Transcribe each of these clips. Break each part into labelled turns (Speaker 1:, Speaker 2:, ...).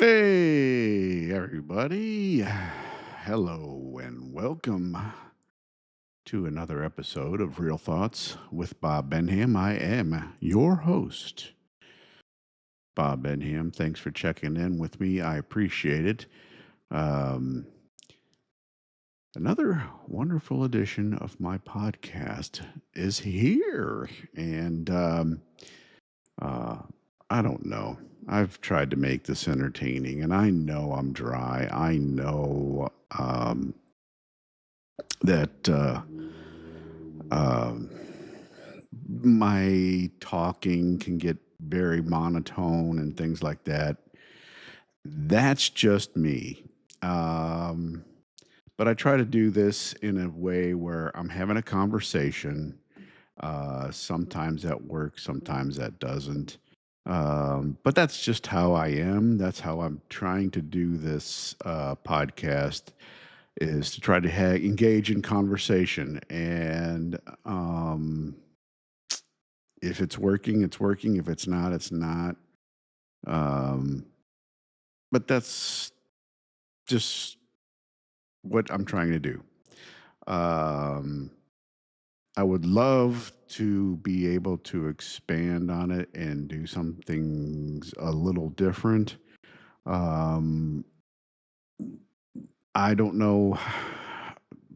Speaker 1: Hey, everybody. Hello, and welcome to another episode of Real Thoughts with Bob Benham. I am your host, Bob Benham. Thanks for checking in with me. I appreciate it. Um, Another wonderful edition of my podcast is here. And uh, I don't know. I've tried to make this entertaining, and I know I'm dry. I know that um, my talking can get very monotone and things like that. That's just me. Um, but I try to do this in a way where I'm having a conversation. Sometimes that works, sometimes that doesn't. But that's just how I am. That's how I'm trying to do this podcast is to try to engage in conversation. And if it's working, it's working. If it's not, it's not. Um, but that's just what I'm trying to do. Um, I would love to be able to expand on it and do some things a little different. Um, I don't know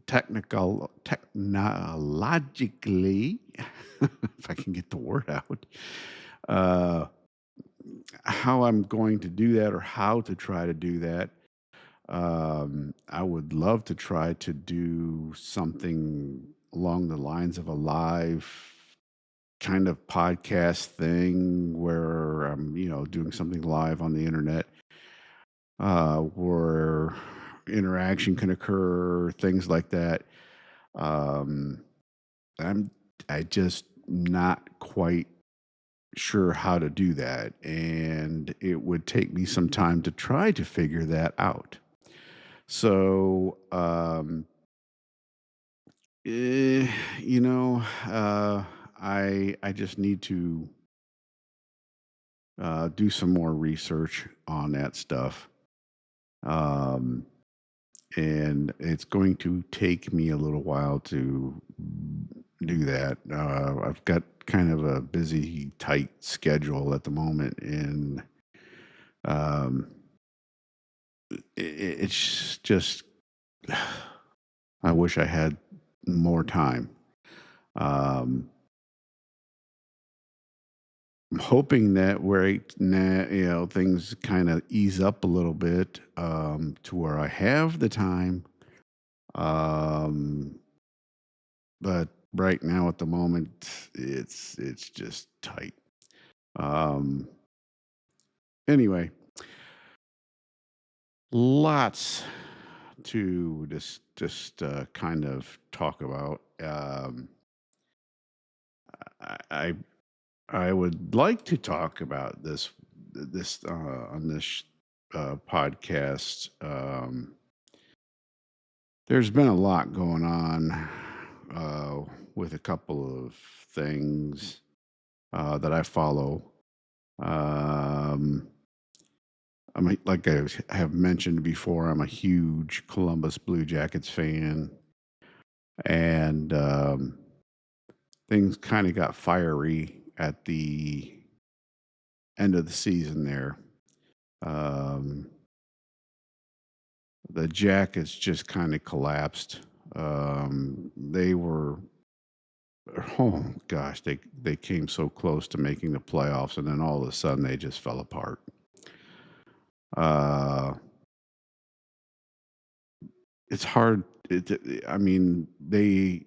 Speaker 1: technologically, if I can get the word out, uh, how I'm going to do that or how to try to do that. I would love to try to do something along the lines of a live kind of podcast thing where I'm, doing something live on the internet, where interaction can occur, things like that. Um, I'm I just not quite sure how to do that, and it would take me some time to try to figure that out. So, eh, you know, uh, I just need to do some more research on that stuff. Um, and it's going to take me a little while to do that. I've got kind of a busy, tight schedule at the moment, and um, it's just I wish I had more time. Um, I'm hoping that right now, things kind of ease up a little bit to where I have the time. Um, but right now, at the moment, it's just tight. Um, anyway, lots to just kind of talk about. I I would like to talk about this on this podcast. There's been a lot going on uh, with a couple of things that I follow. Um, like have mentioned before, I'm a huge Columbus Blue Jackets fan, and things kind of got fiery at the end of the season there. Um, the Jackets just kind of collapsed. They were, oh gosh, they came so close to making the playoffs, and then all of a sudden they just fell apart. Uh, it's hard. I mean, they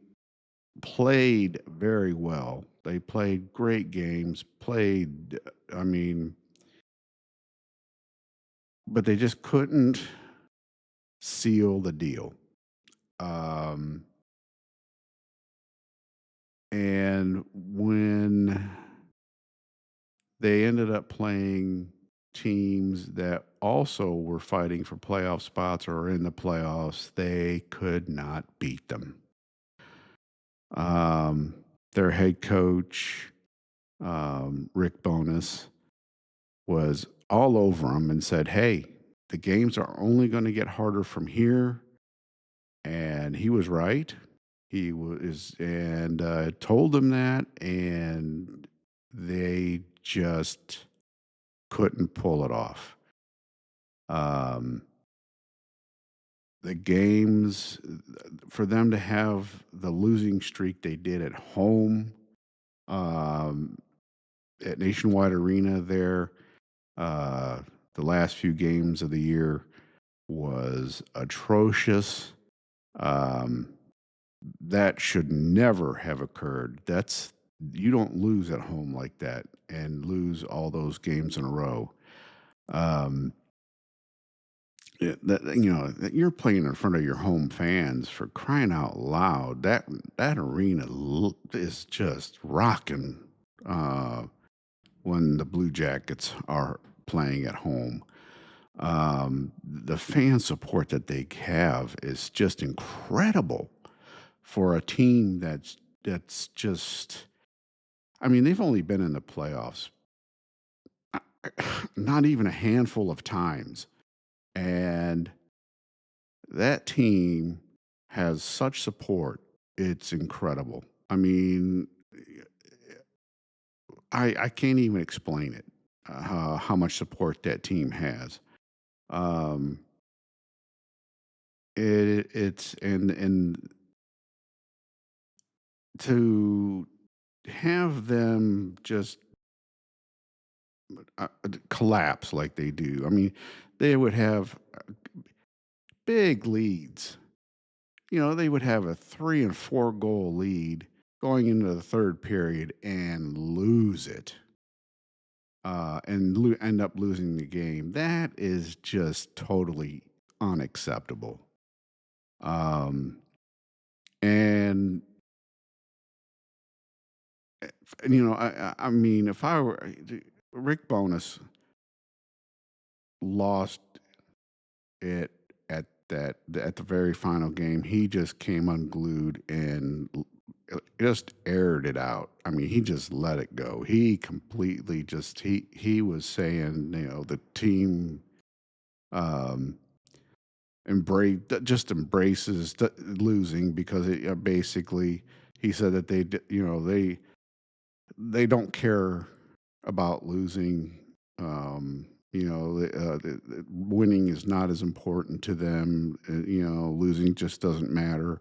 Speaker 1: played very well. They played great games. I mean, but they just couldn't seal the deal. Um, and when they ended up playing teams that also were fighting for playoff spots or in the playoffs, they could not beat them. Their head coach, Rick Bonus, was all over him and said, "Hey, the games are only going to get harder from here." And he was right. He was, and told them that, and they just couldn't pull it off. Um, the games, for them to have the losing streak they did at home, um, at Nationwide Arena there, uh, the last few games of the year was atrocious. Um, that should never have occurred. That's You don't lose at home like that and lose all those games in a row. Um, that you're playing in front of your home fans, for crying out loud. That arena is just rocking uh, when the Blue Jackets are playing at home. The fan support that they have is just incredible for a team that's just. I mean, they've only been in the playoffs not even a handful of times, and that team has such support. It's incredible. I mean, I can't even explain it. How much support that team has. Um, it's and to have them just collapse like they do. I mean, they would have big leads. They would have a 3 and 4 goal lead going into the third period and lose it, and end up losing the game. That is just totally unacceptable. Um, and I mean, if I were Rick Bonus lost it at the very final game. He just came unglued and just aired it out. I mean, he just let it go. He completely just he was saying, the team um embraces losing, because basically he said that they don't care about losing. Winning is not as important to them. Losing just doesn't matter.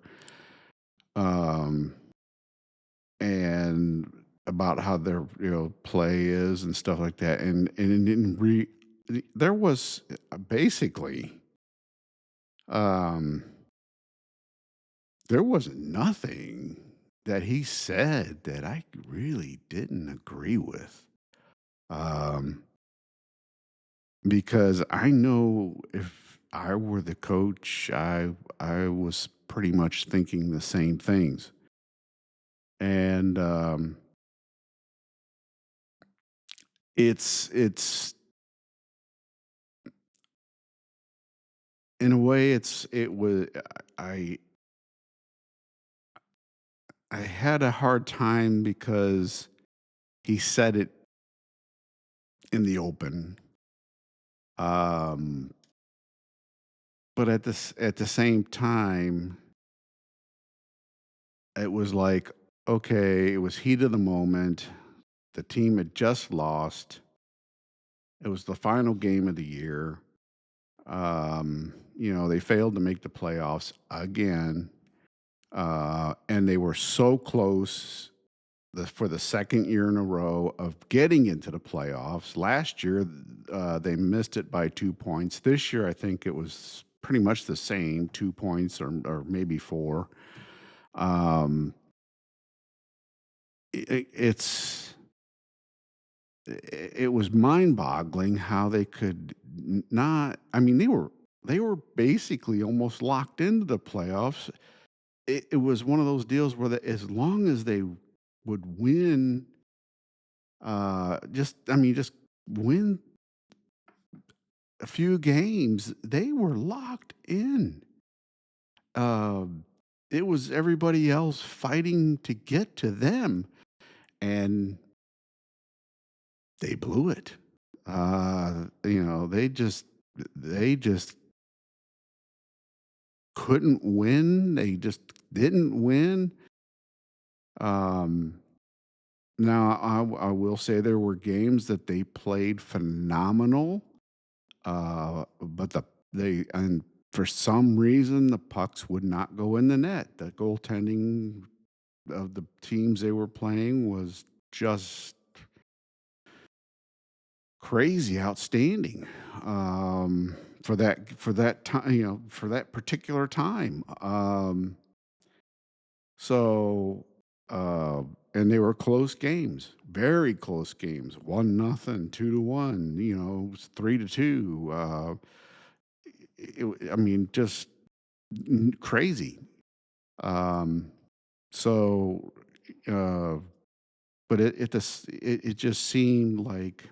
Speaker 1: Um, and about how their play is and stuff like that. There was basically um, there was nothing that he said that I really didn't agree with. Um, because I know if I were the coach, I was pretty much thinking the same things. And it's in a way, it was I I had a hard time because he said it in the open. Um, but at the same time, it was like, okay, it was heat of the moment. The team had just lost. It was the final game of the year. They failed to make the playoffs again, and they were so close for the second year in a row of getting into the playoffs. Last year, they missed it by 2 points. This year, I think it was pretty much the same, 2 points or maybe four. Um, it, it's it was mind-boggling how they could not. I mean, they were basically almost locked into the playoffs. It was one of those deals where as long as they would win, just win a few games, they were locked in. Um, it was everybody else fighting to get to them, and they blew it. They just couldn't win. They just didn't win. Um, Now I will say there were games that they played phenomenal, but for some reason the pucks would not go in the net. The goaltending of the teams they were playing was just crazy outstanding, for that time, for that particular time. So, and they were close games, very close games, 1-0, 2-1, 3-2. I mean, just crazy. Um, so, uh, but it just seemed like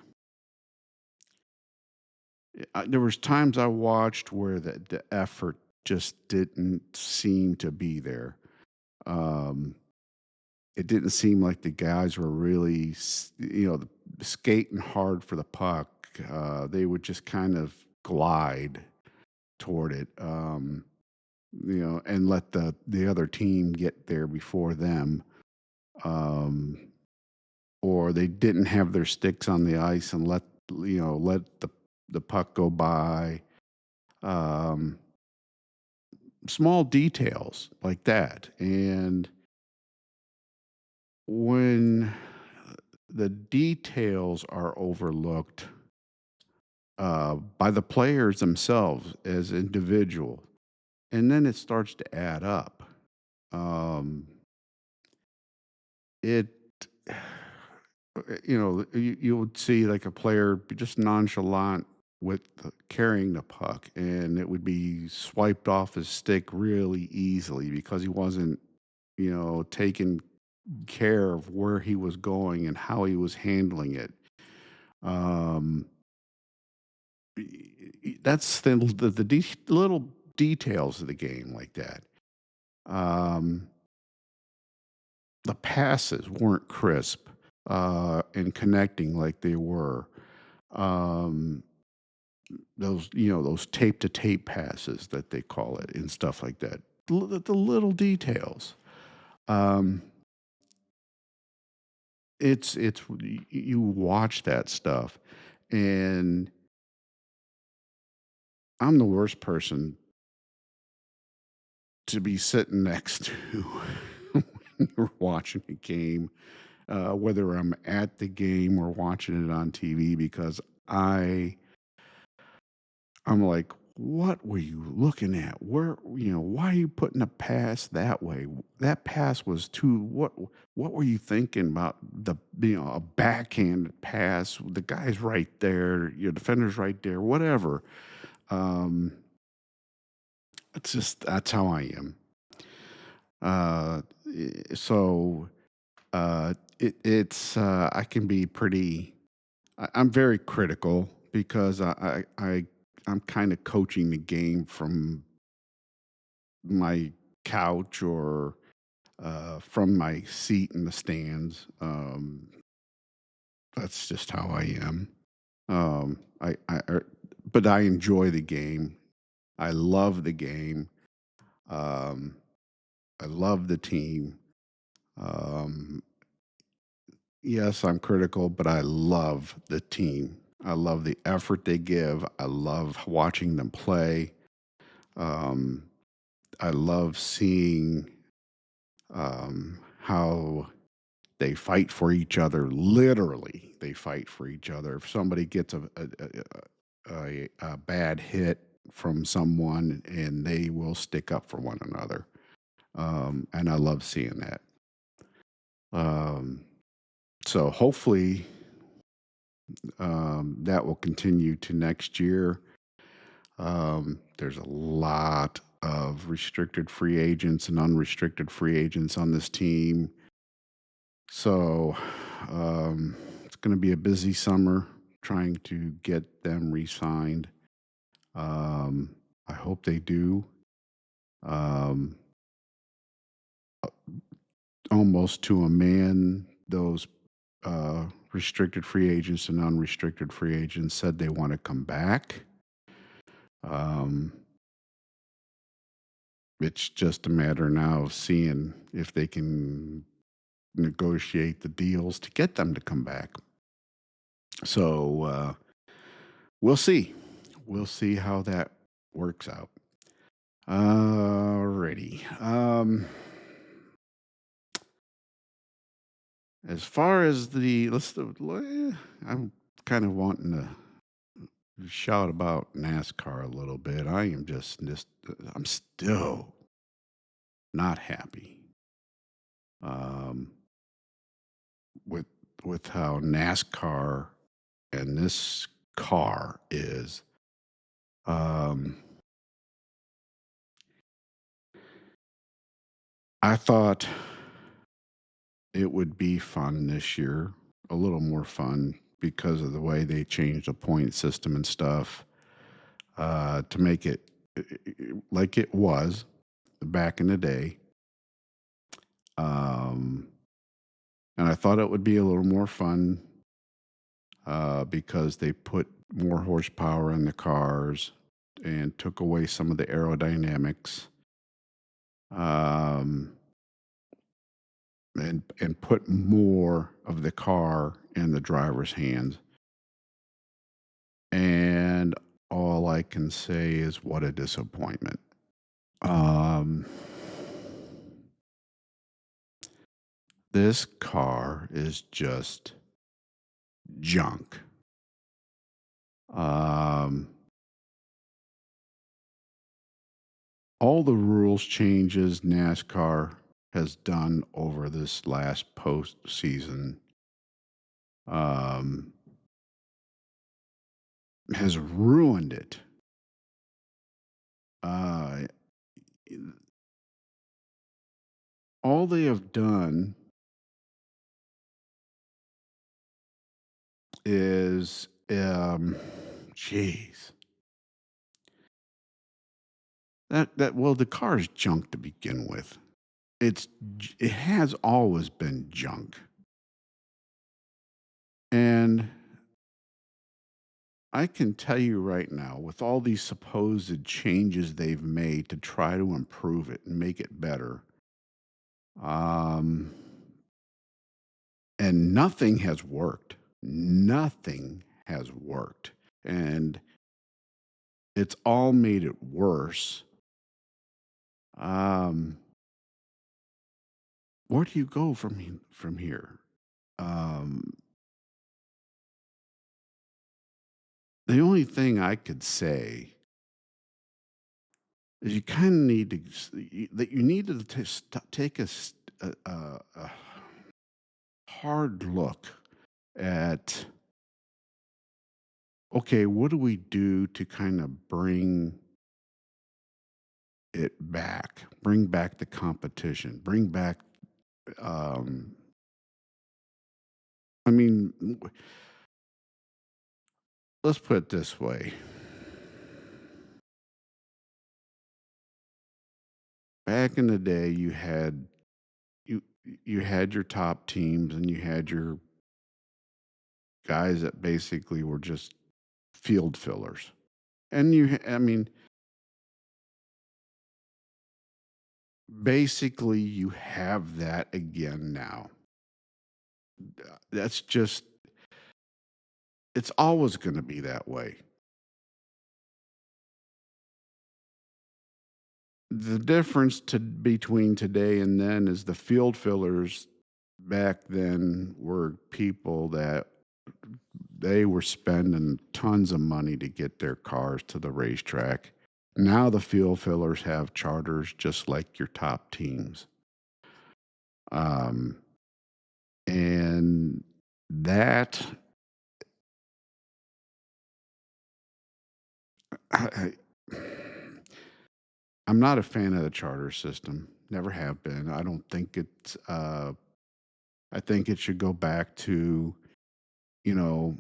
Speaker 1: there was times I watched where the effort just didn't seem to be there. Um, it didn't seem like the guys were really, skating hard for the puck. They would just kind of glide toward it, and let the other team get there before them. Um, or they didn't have their sticks on the ice and let the puck go by. Um, Small details like that, and when the details are overlooked by the players themselves as individual, and then it starts to add up. Um, it, you would see like a player be just nonchalant with carrying the puck, and it would be swiped off his stick really easily because he wasn't, taking care of where he was going and how he was handling it. Um, that's little details of the game like that. Um, the passes weren't crisp and connecting like they were. Um, those tape to tape passes that they call it and stuff like that. The little details. Um, you watch that stuff, and I'm the worst person to be sitting next to when you're watching a game, whether I'm at the game or watching it on TV, because I I'm like, what were you looking at? Why are you putting a pass that way? That pass was too. What were you thinking about a backhand pass? The guy's right there, your defender's right there, whatever. Um, that's how I am. So I can be pretty. I'm very critical because I'm kind of coaching the game from my couch or from my seat in the stands. That's just how I am. But I enjoy the game. I love the game. Um, I love the team. Um, yes, I'm critical, but I love the team. I love the effort they give. I love watching them play. Um, I love seeing how they fight for each other. Literally, they fight for each other. If somebody gets a bad hit from someone, and they will stick up for one another. And I love seeing that. Um, so hopefully that will continue to next year. There's a lot of restricted free agents and unrestricted free agents on this team. So it's going to be a busy summer trying to get them re signed. Um, I hope they do. Um, Almost to a man, those restricted free agents and unrestricted free agents said they want to come back. Um, it's just a matter now of seeing if they can negotiate the deals to get them to come back. So we'll see. We'll see how that works out. Alrighty. As far as I'm kind of wanting to shout about NASCAR a little bit. I am just I'm still not happy um, with how NASCAR and this car is. Um, I thought it would be fun this year, a little more fun because of the way they changed the point system and stuff to make it like it was back in the day. Um, and I thought it would be a little more fun because they put more horsepower in the cars and took away some of the aerodynamics um, and put more of the car in the driver's hands. And all I can say is what a disappointment. Um, this car is just junk. Um, all the rules changes NASCAR has done over this last postseason um, has ruined it. Uh, all they have done is, jeez, well, the car is junk to begin with. It has always been junk, and I can tell you right now, with all these supposed changes they've made to try to improve it and make it better, um, and nothing has worked. Nothing has worked, and it's all made it worse. Um, where do you go from here? Um, the only thing I could say is you kind of need to that you need to take a hard look at okay, what do we do to kind of bring back the competition, bring back. Um, I mean, let's put it this way: back in the day, you you had your top teams, and you had your guys that basically were just field fillers. And I mean, basically, you have that again now. That's just, it's always going to be that way. The difference between today and then is the field fillers back then were people that they were spending tons of money to get their cars to the racetrack. Now the field fillers have charters just like your top teams. Um, and that I, I'm not a fan of the charter system. Never have been. I don't think it's. I think it should go back to, you know,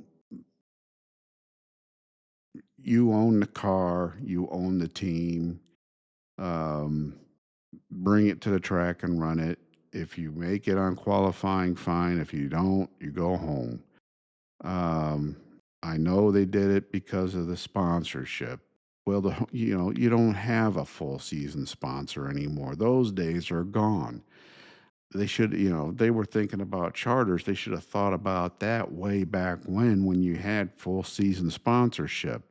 Speaker 1: you own the car, you own the team. Um, bring it to the track and run it. if you make it on qualifying, fine. If you don't, you go home. Um, I know they did it because of the sponsorship. Well, you don't have a full season sponsor anymore. Those days are gone. They should, they were thinking about charters. They should have thought about that way back when you had full season sponsorship.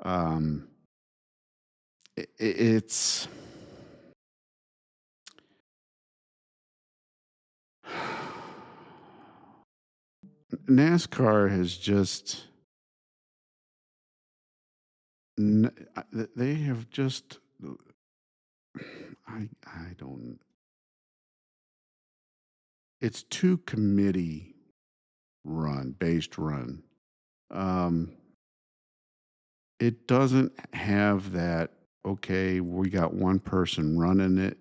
Speaker 1: Um, it's NASCAR has just they have just I don't it's too committee based run. Um, it doesn't have that, okay, we got one person running it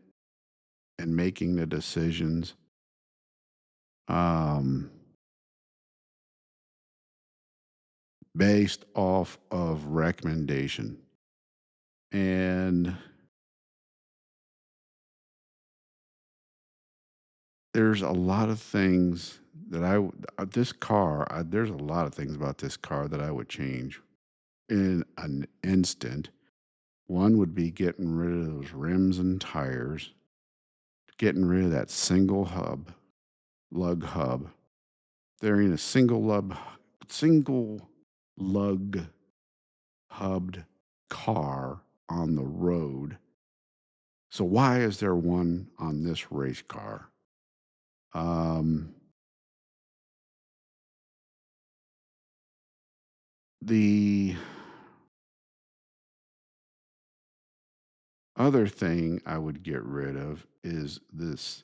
Speaker 1: and making the decisions. Um, Based off of recommendation. And there's a lot of things that this car, there's a lot of things about this car that I would change in an instant. One would be getting rid of those rims and tires, getting rid of that lug hub. They're in a single lug hubbed car on the road. So why is there one on this race car? Um, the other thing I would get rid of is this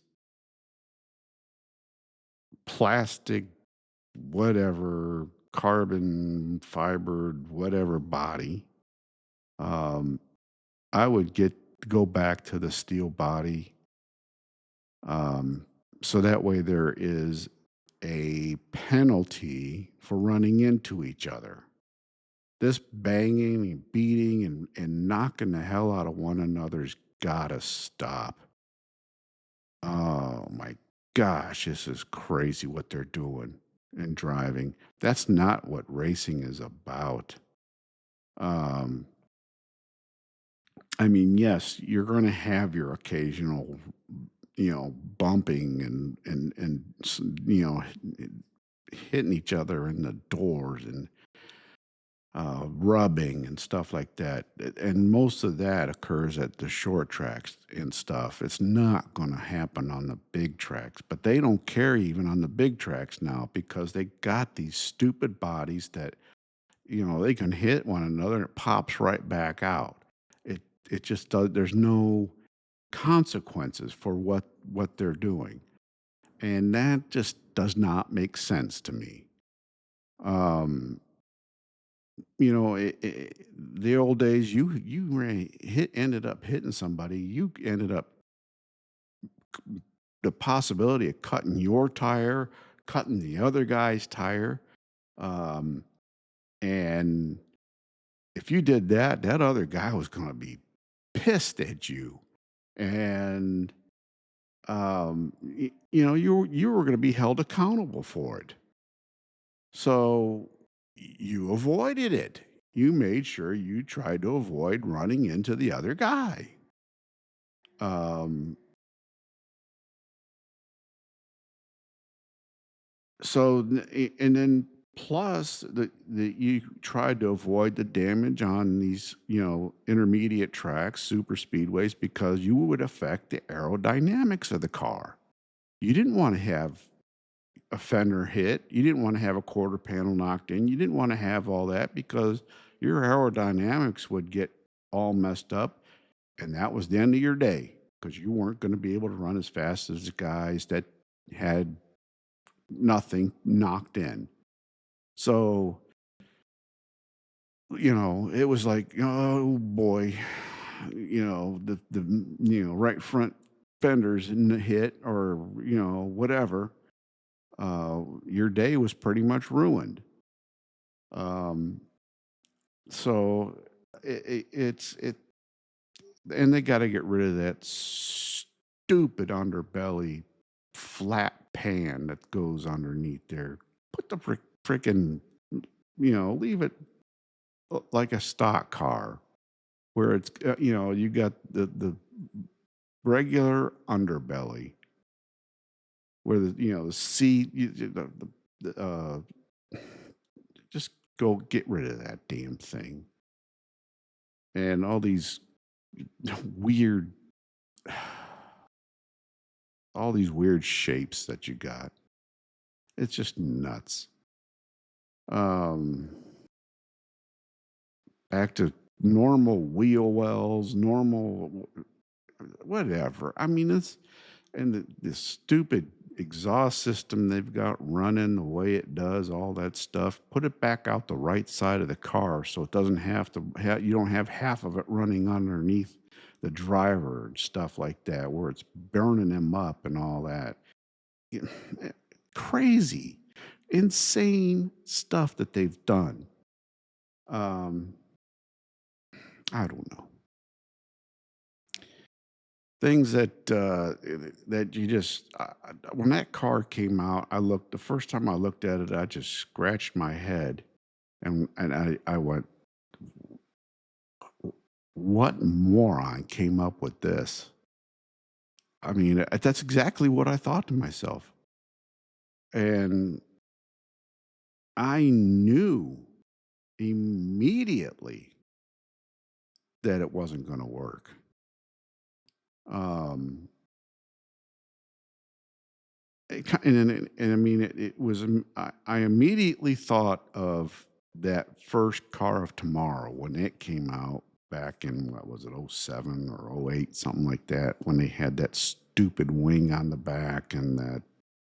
Speaker 1: plastic, whatever, carbon fiber, whatever body. Um, I would go back to the steel body, um, so that way there is a penalty for running into each other. This banging and beating and knocking the hell out of one another's gotta stop. Oh my gosh, this is crazy what they're doing and driving. That's not what racing is about. Um, I mean, yes, you're going to have your occasional, bumping and hitting each other in the doors and rubbing and stuff like that. And most of that occurs at the short tracks and stuff. It's not going to happen on the big tracks, but they don't care even on the big tracks now because they got these stupid bodies that, they can hit one another and it pops right back out. It, it just does, there's no consequences for what they're doing. And that just does not make sense to me. Um, the old days, ended up hitting somebody. You ended up the possibility of cutting your tire, cutting the other guy's tire, um, and if you did that, that other guy was going to be pissed at you, and you were going to be held accountable for it. So you avoided it. You made sure you tried to avoid running into the other guy. Um, and then plus the you tried to avoid the damage on these, intermediate tracks, super speedways, because you would affect the aerodynamics of the car. You didn't want to have a fender hit. You didn't want to have a quarter panel knocked in. You didn't want to have all that because your aerodynamics would get all messed up. And that was the end of your day because you weren't going to be able to run as fast as the guys that had nothing knocked in. So, it was like, oh boy, the right front fenders in the hit or, whatever. Your day was pretty much ruined. Um, so it's it, and they got to get rid of that stupid underbelly flat pan that goes underneath there. Put the frickin', leave it like a stock car where it's, you got the regular underbelly where the seat, just go get rid of that damn thing. And all these weird, all these weird shapes that you got. It's just nuts. Um, Back to normal wheel wells, normal whatever. I mean, it's and this stupid exhaust system they've got running the way it does, all that stuff. Put it back out the right side of the car so it doesn't have to. You don't have half of it running underneath the driver and stuff like that, where it's burning them up and all that. Yeah, crazy, insane stuff that they've done. Um, I don't know. Things that you just when that car came out, I looked the first time I looked at it, I just scratched my head and I went, "What moron came up with this?" I mean, that's exactly what I thought to myself. And I knew immediately that it wasn't going to work. Um, and I mean, it was. I immediately thought of that first Car of Tomorrow when it came out back in what was it, '07 or '08, something like that, when they had that stupid wing on the back and that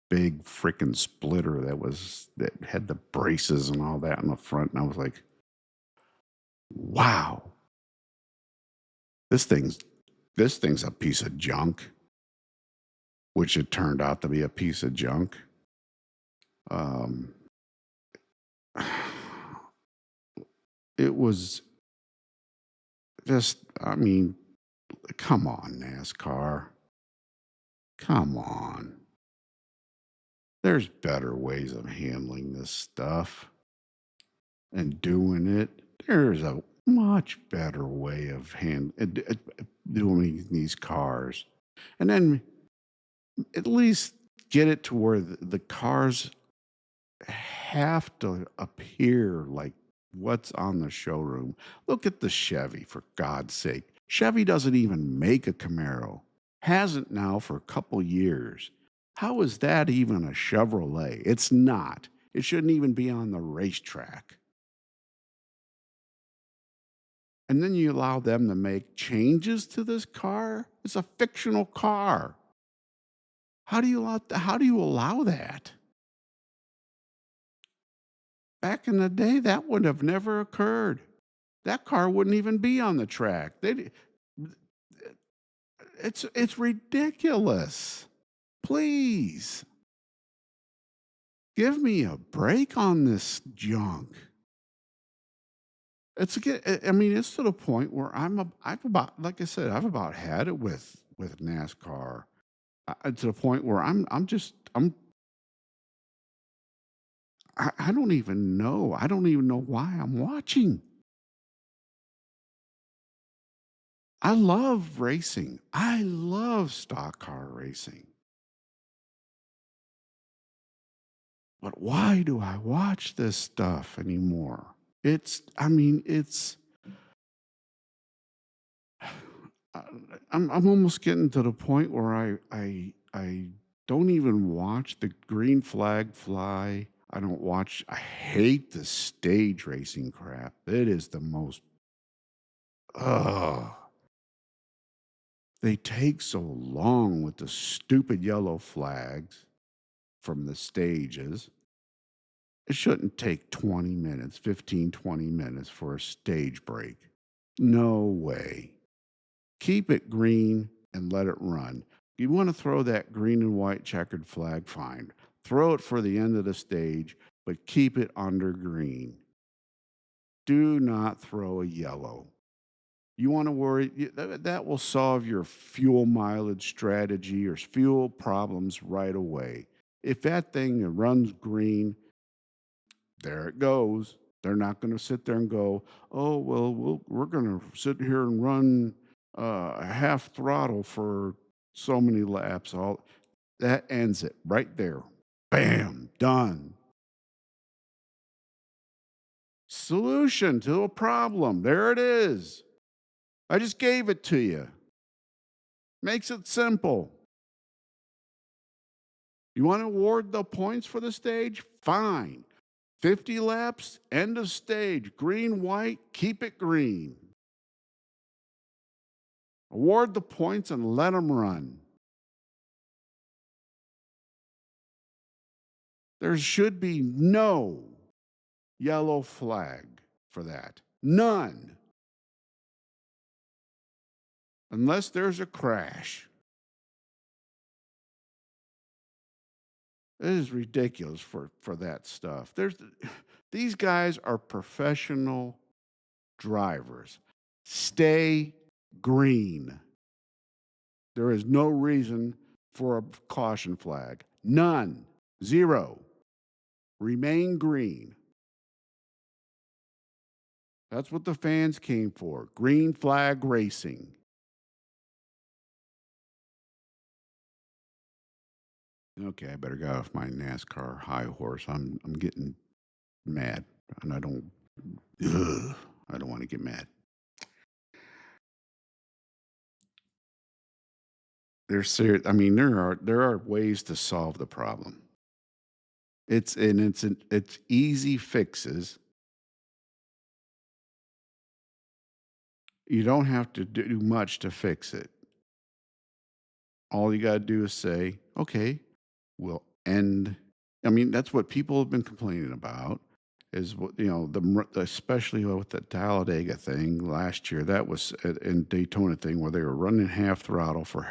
Speaker 1: big freaking splitter that had the braces and all that in the front, and I was like, "Wow, this thing's this thing's a piece of junk," which it turned out to be a piece of junk. Um, it was just, I mean, come on, NASCAR. Come on. There's better ways of handling this stuff and doing it. There's a much better way of doing these cars. And then at least get it to where the cars have to appear like what's on the showroom. Look at the Chevy, for God's sake. Chevy doesn't even make a Camaro, hasn't now for a couple years. How is that even a Chevrolet? It's not. It shouldn't even be on the racetrack. And then you allow them to make changes to this car? It's a fictional car. How do you allow that? Back in the day, that would have never occurred. That car wouldn't even be on the track. It's ridiculous. Please give me a break on this junk. I mean, it's to the point where I've about, like I said, I've about had it with NASCAR. To the point where I don't even know. I don't even know why I'm watching. I love racing. I love stock car racing. But why do I watch this stuff anymore? I mean, I- I'm almost getting to the point where I don't even watch the green flag fly. I hate the stage racing crap. It is the most, ugh. They take so long with the stupid yellow flags from the stages. It shouldn't take 20 minutes, 15, 20 minutes for a stage break. No way. Keep it green and let it run. You want to throw that green and white checkered flag, fine. Throw it for the end of the stage, but keep it under green. Do not throw a yellow. You want to worry that will solve your fuel mileage strategy or fuel problems right away. If that thing runs green, there it goes. They're not going to sit there and go, "Oh, well, we're going to sit here and run half throttle for so many laps." All that ends it right there. Bam, done. Solution to a problem. There it is. I just gave it to you. Makes it simple. You want to award the points for the stage? Fine. 50 laps, end of stage. Green, white, keep it green. Award the points and let them run. There should be no yellow flag for that. None. Unless there's a crash. It is ridiculous for that stuff. These guys are professional drivers. Stay green. There is no reason for a caution flag. None. Zero. Remain green. That's what the fans came for. Green flag racing. Okay, I better get off my NASCAR high horse. I'm getting mad, and I don't want to get mad. There's serious. I mean, there are ways to solve the problem. It's easy fixes. You don't have to do much to fix it. All you got to do is say, okay, we'll end. I mean, that's what people have been complaining about. Is what especially with the Talladega thing last year. That was in Daytona thing where they were running half throttle for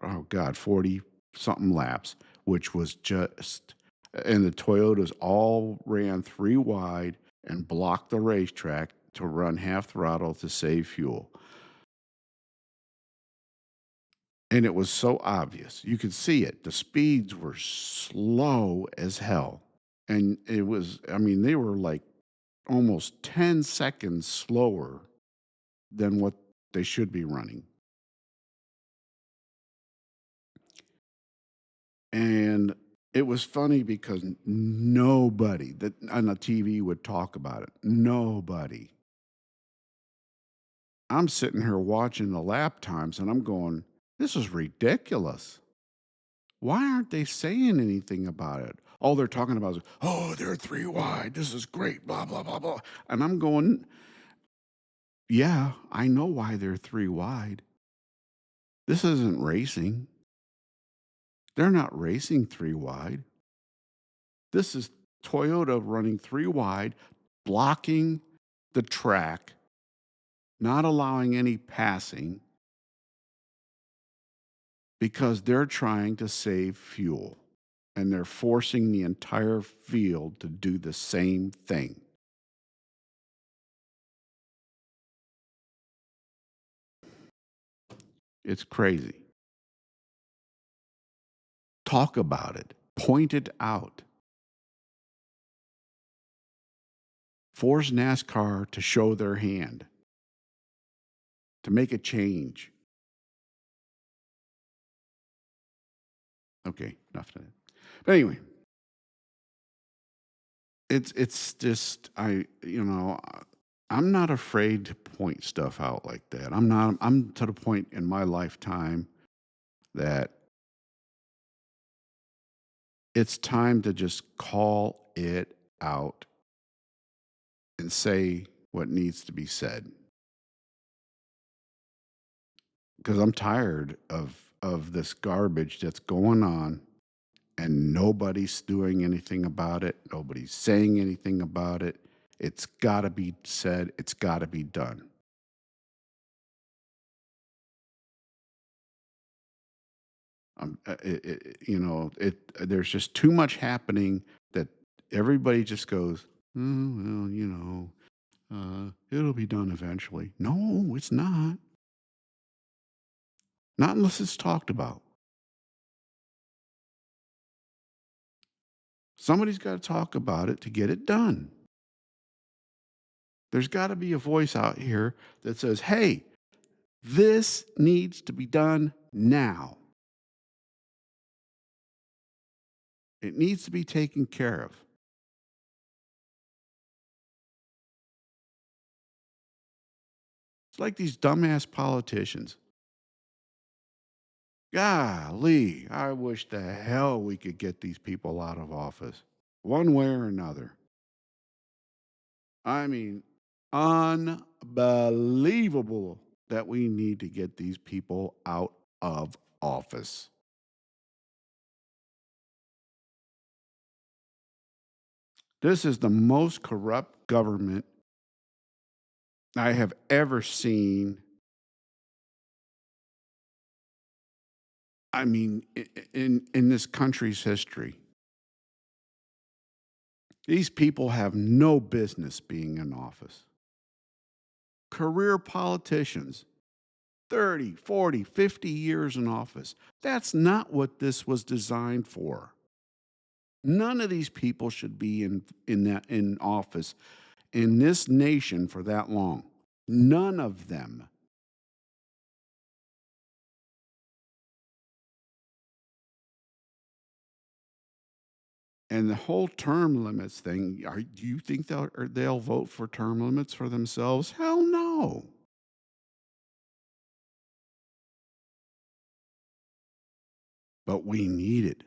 Speaker 1: oh God, 40 something laps, which was just, and the Toyotas all ran three wide and blocked the racetrack to run half throttle to save fuel. And it was so obvious. You could see it. The speeds were slow as hell. And it was, I mean, they were like almost 10 seconds slower than what they should be running. And it was funny because nobody that on the TV would talk about it. Nobody. I'm sitting here watching the lap times and I'm going, this is ridiculous. Why aren't they saying anything about it? All they're talking about is, oh, they're three wide. This is great, blah, blah, blah, blah. And I'm going, yeah, I know why they're three wide. This isn't racing. They're not racing three wide. This is Toyota running three wide, blocking the track, not allowing any passing because they're trying to save fuel and they're forcing the entire field to do the same thing. It's crazy. Talk about it, point it out. Force NASCAR to show their hand, to make a change. Okay, enough of that. But anyway, it's just I'm not afraid to point stuff out like that. I'm to the point in my lifetime that it's time to just call it out and say what needs to be said. Because I'm tired of this garbage that's going on and nobody's doing anything about it. Nobody's saying anything about it. It's got to be said. It's got to be done. There's just too much happening that everybody just goes, oh, well, It'll be done eventually. No, it's not. Not unless it's talked about. Somebody's got to talk about it to get it done. There's got to be a voice out here that says, hey, this needs to be done now. It needs to be taken care of. It's like these dumbass politicians. Golly, I wish the hell we could get these people out of office one way or another. I mean, unbelievable that we need to get these people out of office. This is the most corrupt government I have ever seen. I mean, in this country's history. These people have no business being in office. Career politicians, 30, 40, 50 years in office. That's not what this was designed for. None of these people should be in office in this nation for that long. None of them. And the whole term limits thing, do you think they'll vote for term limits for themselves? Hell no. But we need it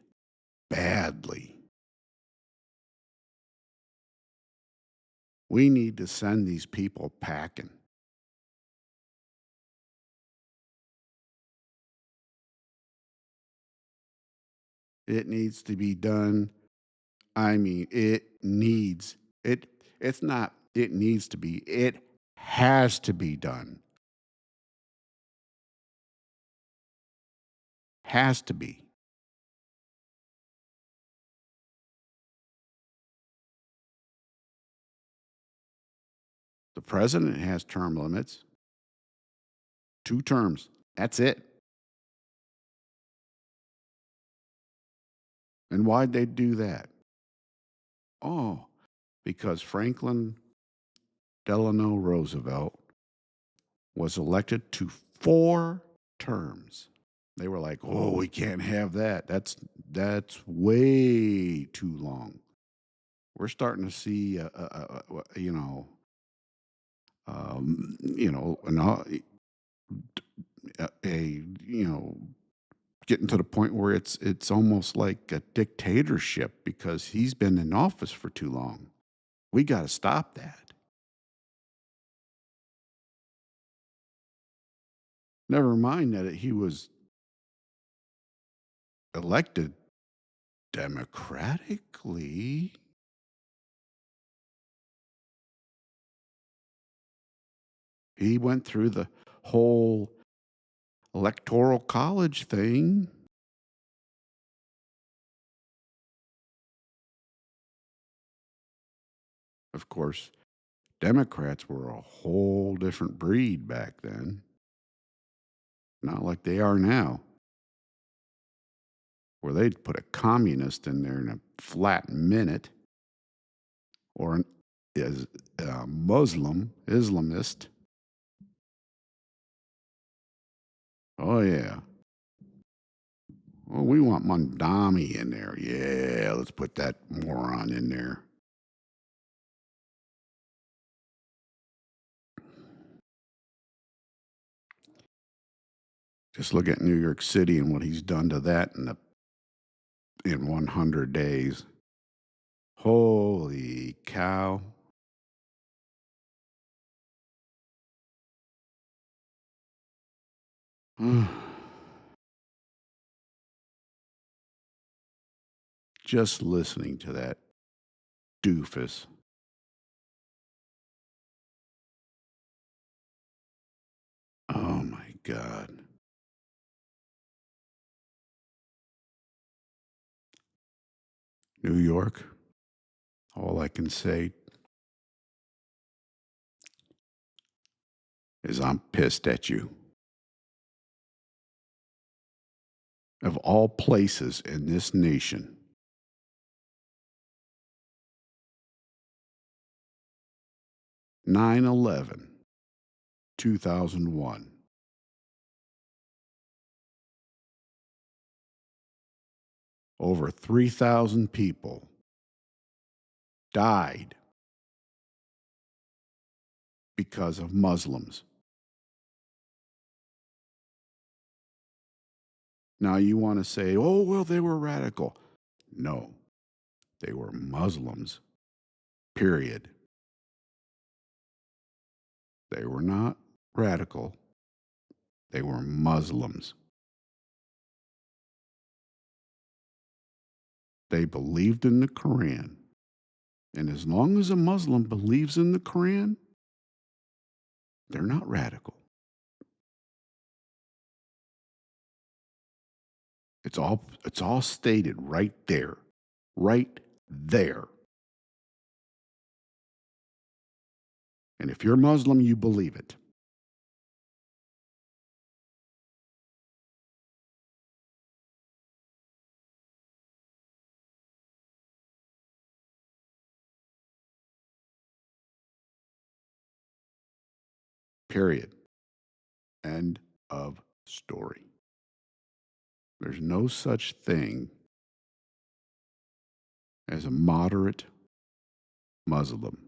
Speaker 1: badly. We need to send these people packing. It needs to be done. I mean, it's not it needs to be. It has to be done. Has to be. The president has term limits, 2 terms. That's it. And why'd they do that? Oh, because Franklin Delano Roosevelt was elected to 4 terms. They were like, "Oh, we can't have that. That's way too long." We're starting to see, an, you know, getting to the point where it's almost like a dictatorship because he's been in office for too long. We got to stop that. Never mind that he was elected democratically. He went through the whole electoral college thing. Of course, Democrats were a whole different breed back then, not like they are now, where they'd put a communist in there in a flat minute or an is Islamist. Oh, yeah. Well, we want Mondami in there. Yeah, let's put that moron in there. Just look at New York City and what he's done to that in 100 days. Holy cow. Just listening to that doofus. Oh my God. New York, all I can say, is I'm pissed at you. Of all places in this nation, 9/11, 2001, over 3,000 people died because of Muslims. Now you want to say, oh, well, they were radical. No, they were Muslims, period. They were not radical, they were Muslims. They believed in the Quran. And as long as a Muslim believes in the Quran, they're not radical. It's all stated right there. Right there. And if you're Muslim, you believe it. Period. End of story. There's no such thing as a moderate Muslim.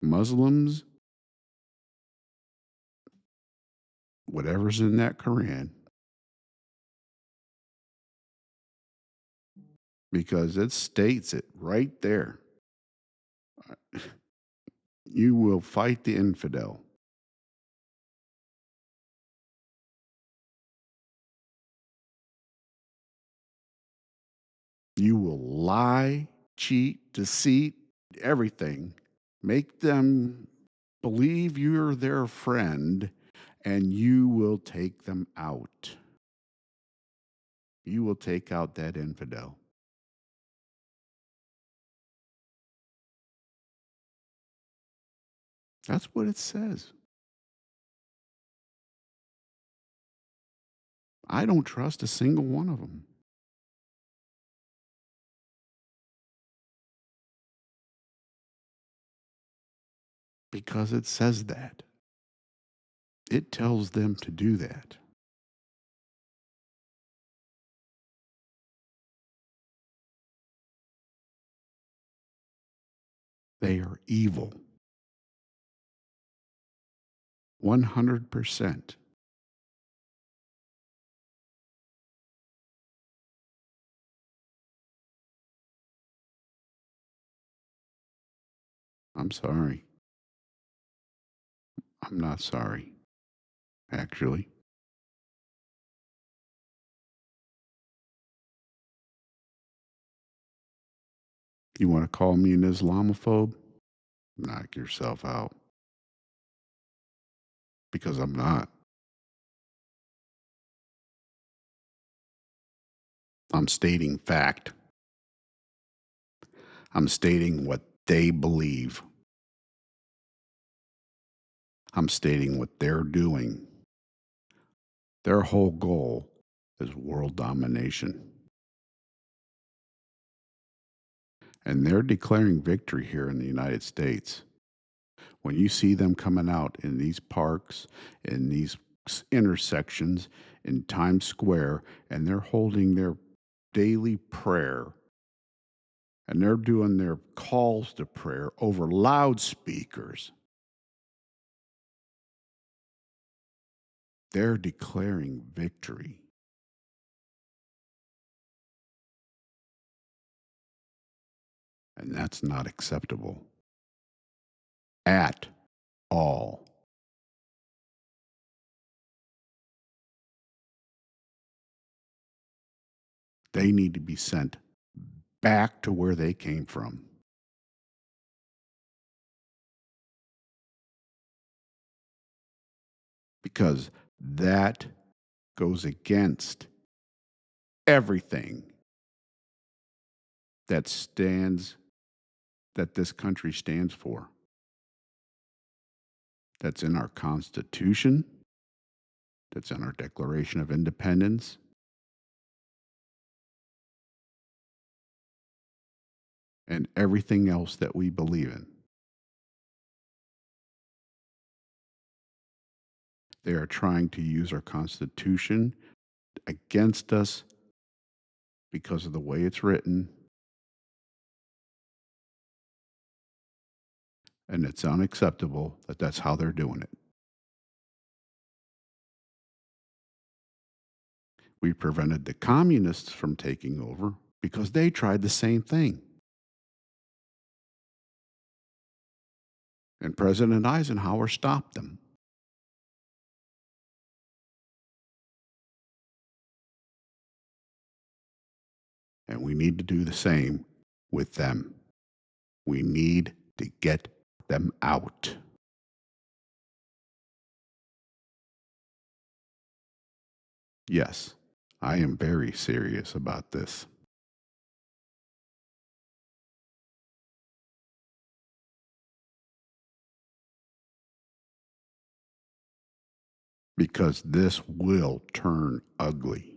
Speaker 1: Muslims, whatever's in that Quran, because it states it right there. You will fight the infidel. You will lie, cheat, deceit, everything. Make them believe you're their friend, and you will take them out. You will take out that infidel. That's what it says. I don't trust a single one of them because it says that. It tells them to do that. They are evil. 100%. I'm sorry. I'm not sorry, actually. You want to call me an Islamophobe? Knock yourself out because I'm not. I'm stating fact. I'm stating what they believe. I'm stating what they're doing. Their whole goal is world domination. And they're declaring victory here in the United States. When you see them coming out in these parks, in these intersections, in Times Square, and they're holding their daily prayer and they're doing their calls to prayer over loudspeakers, they're declaring victory. And that's not acceptable at all. They need to be sent back to where they came from because that goes against everything that stands that this country stands for. That's in our Constitution, that's in our Declaration of Independence, and everything else that we believe in. They are trying to use our Constitution against us because of the way it's written, and it's unacceptable that that's how they're doing it. We prevented the communists from taking over because they tried the same thing. And President Eisenhower stopped them. And we need to do the same with them. We need to get them out. Yes, I am very serious about this. Because this will turn ugly.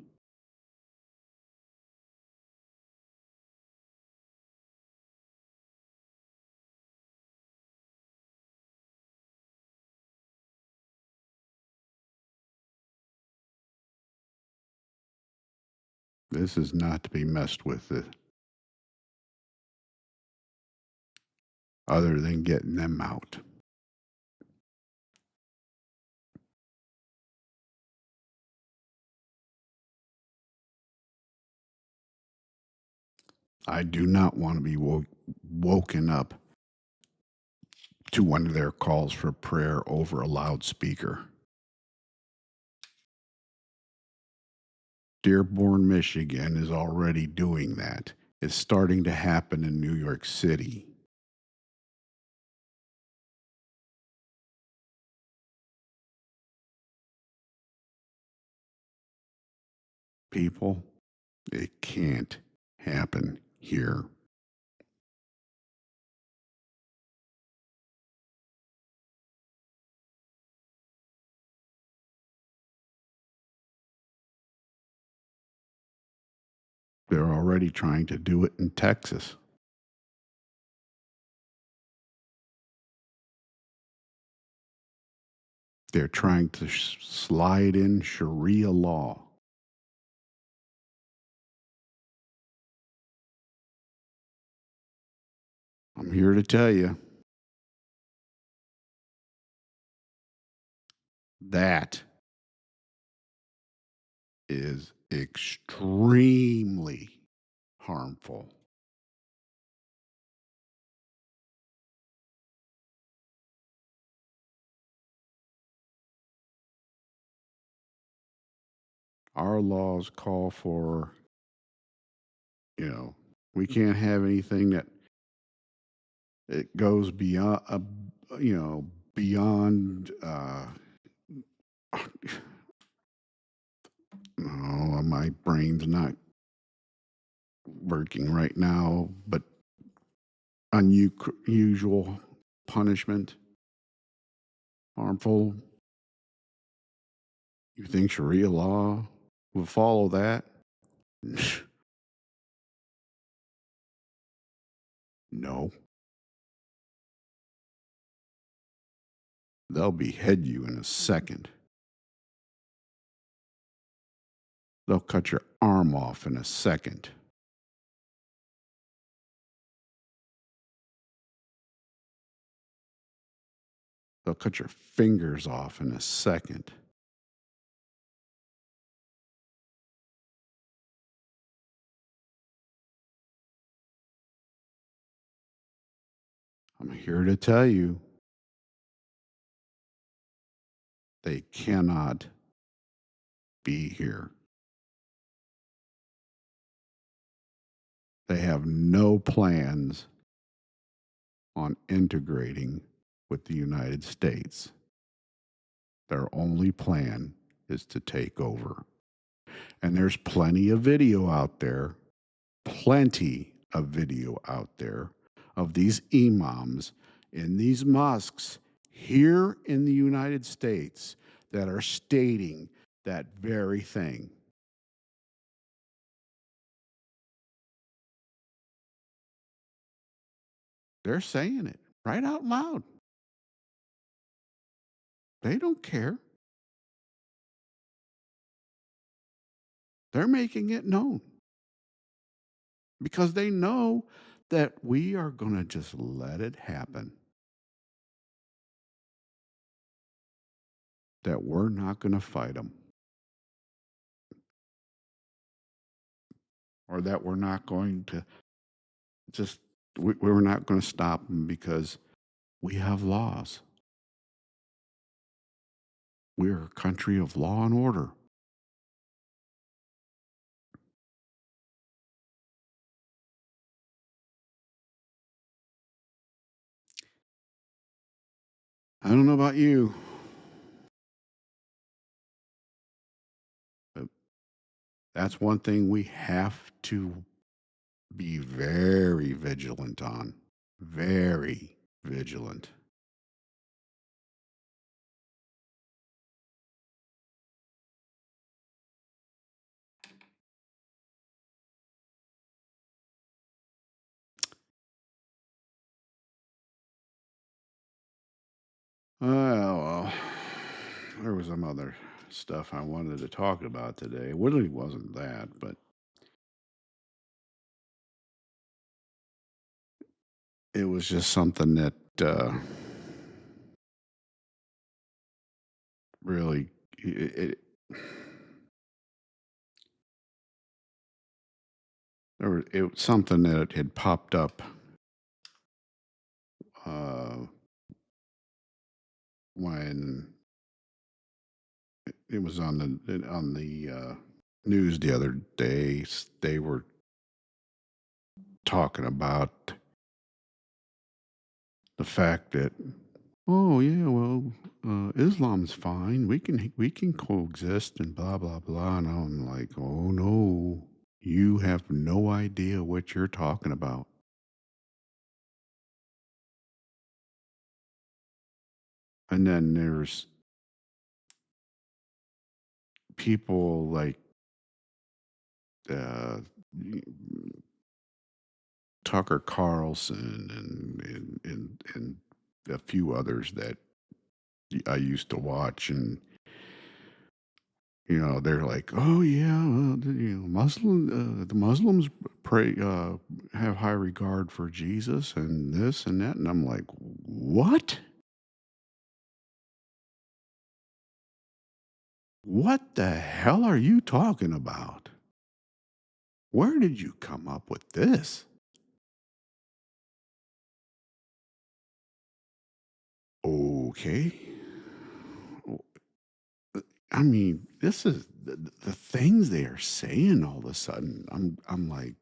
Speaker 1: This is not to be messed with, other than getting them out. I do not want to be woken up to one of their calls for prayer over a loudspeaker. Dearborn, Michigan is already doing that. It's starting to happen in New York City. People, it can't happen here. They're already trying to do it in Texas. They're trying to slide in Sharia law. I'm here to tell you that is extremely harmful. Our laws call for, you know, we can't have anything that it goes beyond, beyond. Oh, my brain's not working right now, but unusual punishment, harmful. You think Sharia law will follow that? No. They'll behead you in a second. They'll cut your arm off in a second. They'll cut your fingers off in a second. I'm here to tell you they cannot be here. They have no plans on integrating with the United States. Their only plan is to take over. And there's plenty of video out there of these imams in these mosques here in the United States that are stating that very thing. They're saying it right out loud. They don't care. They're making it known because they know that we are going to just let it happen, that we're not going to fight them, or that we're not going to just, we're not going to stop them because we have laws. We are a country of law and order. I don't know about you, but that's one thing we have to be very vigilant on. Very vigilant. Well, there was some other stuff I wanted to talk about today. It really wasn't that, but it was just something that really it, it was something that had popped up uh, when it was on the news the other day. They were talking about the fact that, oh yeah, well, Islam's fine. We can coexist and blah blah blah. And I'm like, oh no, you have no idea what you're talking about. And then there's people like uh, Tucker Carlson and a few others that I used to watch, and they're like, "Oh yeah, the Muslims pray, have high regard for Jesus and this and that," and I'm like, "What? What the hell are you talking about? Where did you come up with this?" Okay. I mean, this is the things they are saying all of a sudden. I'm like,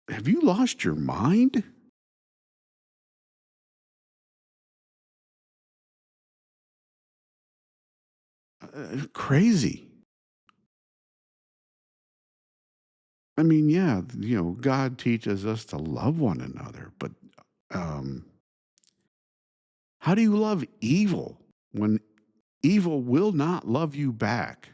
Speaker 1: have you lost your mind? Crazy. I mean, yeah, God teaches us to love one another, but um, how do you love evil when evil will not love you back?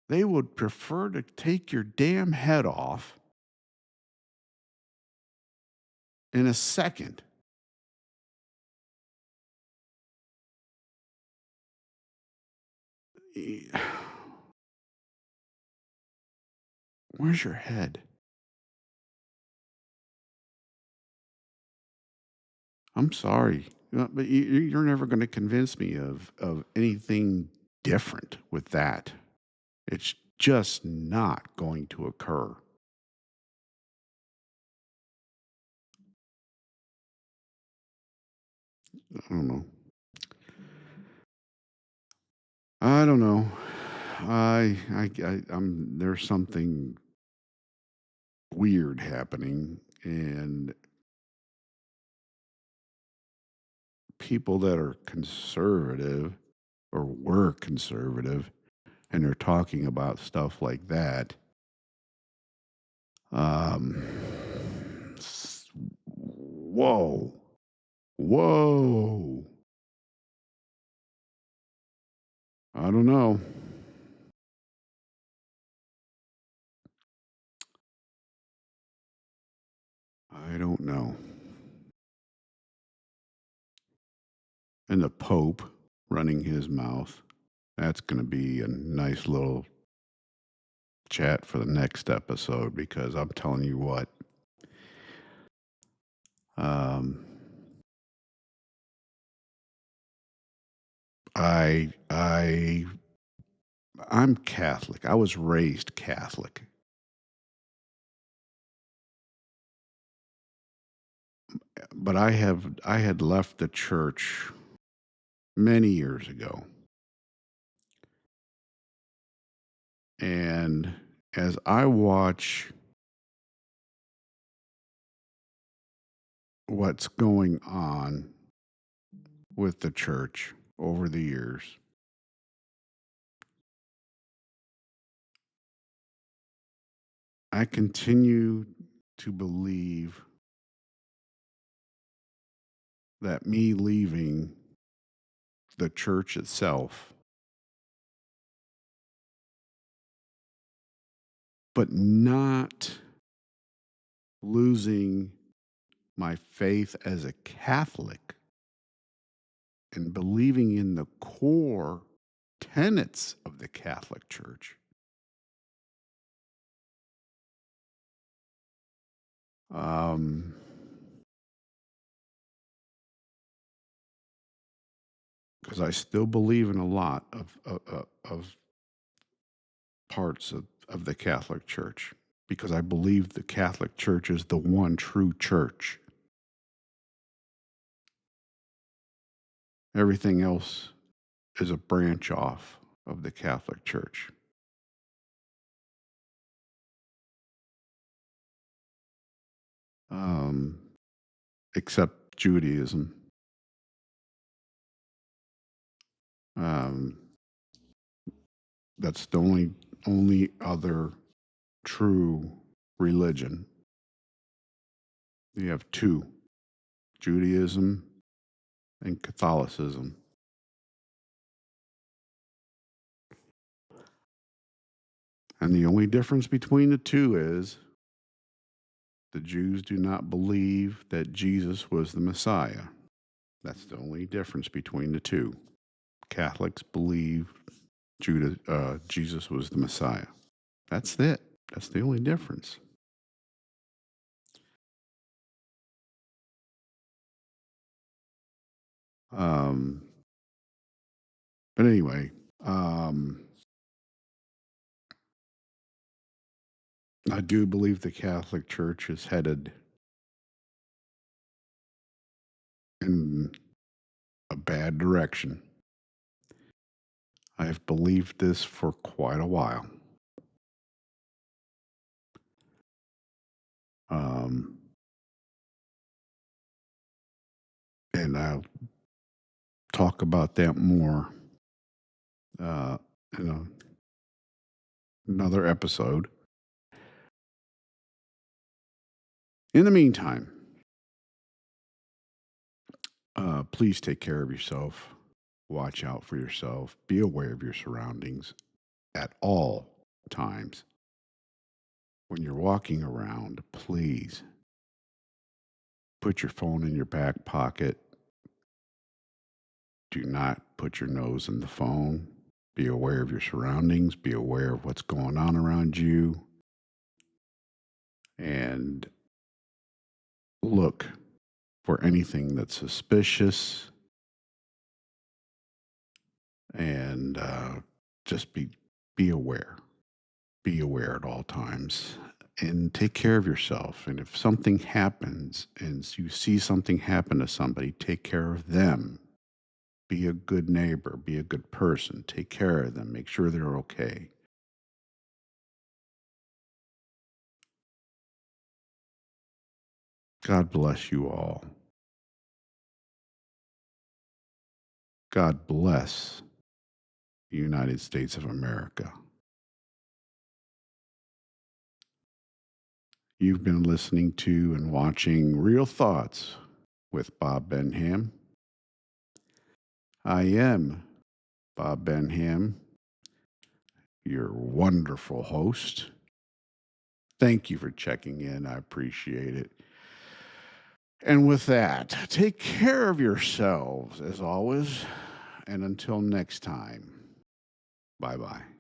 Speaker 1: They would prefer to take your damn head off in a second. Where's your head? I'm sorry, but you're never going to convince me of anything different with that. It's just not going to occur. I don't know. I don't know. I'm there's something weird happening, and people that are conservative or were conservative and they're talking about stuff like that. Um, whoa, whoa. I don't know. I don't know. And the Pope running his mouth. That's going to be a nice little chat for the next episode because I'm telling you what, um, I I'm Catholic. I was raised Catholic, but I had left the church many years ago, and as I watch what's going on with the church over the years, I continue to believe that me leaving the church itself, but not losing my faith as a Catholic and believing in the core tenets of the Catholic Church. Um, because I still believe in a lot of parts of the Catholic Church because I believe the Catholic Church is the one true church. Everything else is a branch off of the Catholic Church. Um, except Judaism. Um, that's the only other true religion. You have two: Judaism and Catholicism. And the only difference between the two is the Jews do not believe that Jesus was the Messiah. That's the only difference between the two. Catholics believe Jesus was the Messiah. That's it. That's the only difference. Um, but anyway, um, I do believe the Catholic Church is headed in a bad direction. I have believed this for quite a while. Um, and I'll talk about that more uh, in another episode. In the meantime, please take care of yourself. Watch out for yourself. Be aware of your surroundings at all times. When you're walking around, please put your phone in your back pocket. Do not put your nose in the phone. Be aware of your surroundings. Be aware of what's going on around you. And look for anything that's suspicious and just be aware. Be aware at all times and take care of yourself. And if something happens and you see something happen to somebody, take care of them. Be a good neighbor, be a good person, take care of them, make sure they're okay. God bless you all. God bless the United States of America. You've been listening to and watching Real Thoughts with Bob Benham. I am Bob Benham, your wonderful host. Thank you for checking in. I appreciate it. And with that, take care of yourselves as always. And until next time, bye bye.